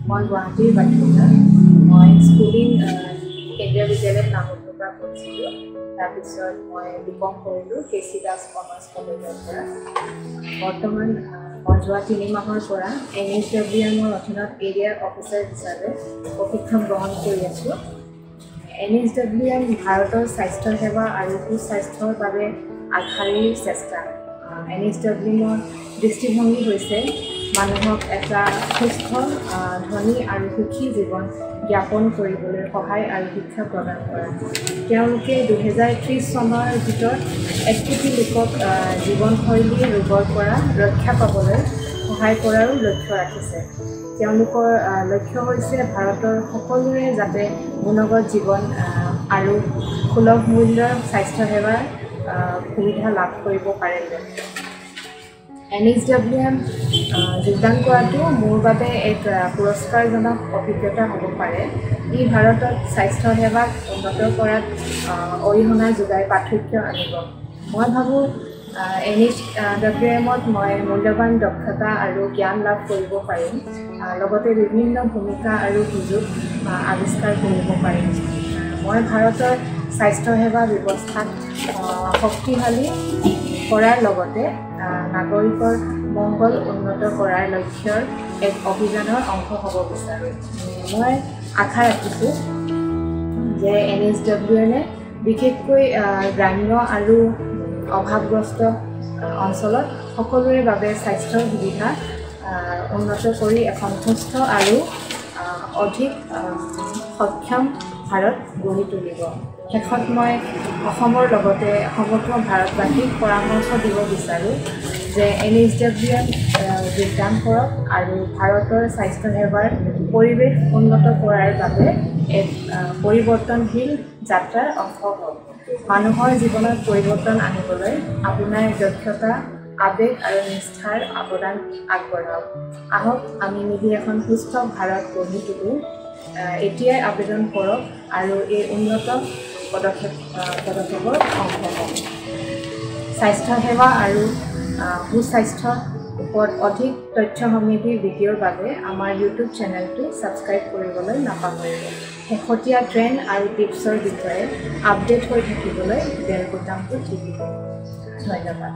মই গুৱাহাটীৰ বাসিন্দা। মই স্কুলিং কেন্দ্ৰীয় বিদ্যালয়ত নামভৰ্তি কৰিছিলোঁ। তাৰপিছত মই বিকম কৰিলোঁ কেচি দাস কমাৰ্চ কলেজৰ পৰা। বৰ্তমান মই যোৱা 3 মাহৰ পৰা NHWM অধীনত এৰিয়া অফিচাৰ হিচাপে প্ৰশিক্ষণ গ্ৰহণ কৰি আছোঁ। NHWM ভাৰতৰ স্বাস্থ্য সেৱা আৰু সুস্বাস্থ্যৰ বাবে আগশাৰীৰ চেষ্টা। NHWMৰ দৃষ্টিভংগী হৈছে মানুহক এটা সুস্থ, ধনী আৰু সুখী জীৱন জ্ঞাপন কৰিবলৈ সহায় আৰু শিক্ষা প্ৰদান কৰা। তেওঁলোকে 2030 চনৰ ভিতৰত 1 কোটি লোকক জীৱনশৈলী ৰোগৰ পৰা ৰক্ষা পাবলৈ সহায় কৰাৰো লক্ষ্য ৰাখিছে। তেওঁলোকৰ লক্ষ্য হৈছে ভাৰতৰ সকলোৰে যাতে গুণগত জীৱন আৰু সুলভ মূল্যৰ স্বাস্থ্যসেৱাৰ সুবিধা লাভ কৰিব পাৰে। NHWM যোগদান কৰাটো মোৰ বাবে এক পুৰস্কাৰজনক অভিজ্ঞতা হ'ব পাৰে। ই ভাৰতত স্বাস্থ্যসেৱাক উন্নত কৰাত অৰিহণা যোগাই পাৰ্থক্য আনিব। মই ভাবোঁ NHWMত মই মূল্যৱান দক্ষতা আৰু জ্ঞান লাভ কৰিব পাৰিম, লগতে বিভিন্ন ভূমিকা আৰু সুযোগ আৱিষ্কাৰ কৰিব পাৰিম। মই ভাৰতৰ স্বাস্থ্যসেৱা ব্যৱস্থাক শক্তিশালী কৰাৰ লগতে নাগৰিকৰ মংগল উন্নত কৰাৰ লক্ষ্যৰ এক অভিযানৰ অংশ হ'ব বিচাৰোঁ। মই আশা ৰাখিছোঁ যে NHWMে বিশেষকৈ গ্ৰাম্য আৰু অভাৱগ্ৰস্ত অঞ্চলত সকলোৰে বাবে স্বাস্থ্যৰ সুবিধা উন্নত কৰি এখন সুস্থ আৰু অধিক সক্ষম ভাৰত গঢ়ি তুলিব। শেষত মই অসমৰ লগতে সমগ্ৰ ভাৰতবাসীক পৰামৰ্শ দিব বিচাৰোঁ যে NHWM যোগদান কৰক আৰু ভাৰতৰ স্বাস্থ্যসেৱাৰ পৰিৱেশ উন্নত কৰাৰ বাবে এক পৰিৱৰ্তনশীল যাত্ৰাৰ অংশ হওক। মানুহৰ জীৱনত পৰিৱৰ্তন আনিবলৈ আপোনাৰ দক্ষতা, আৱেগ আৰু নিষ্ঠাৰ অৱদান আগবঢ়াওক। আহক আমি মিলি এখন সুস্থ ভাৰত গঢ়ি তোলোঁ। এতিয়াই আবেদন কৰক আৰু এই উন্নত পদক্ষেপৰ অংশ হওক। স্বাস্থ্যসেৱা আৰু সুস্বাস্থ্যৰ ওপৰত অধিক তথ্য সমৃদ্ধি ভিডিঅ'ৰ বাবে আমাৰ YouTube চেনেলটো ছাবস্ক্ৰাইব কৰিবলৈ নাপাহৰিব। শেহতীয়া ট্ৰেণ্ড আৰু টিপছৰ বিষয়ে আপডেট হৈ থাকিবলৈ বেল বুটামটো টিপিব। ধন্যবাদ।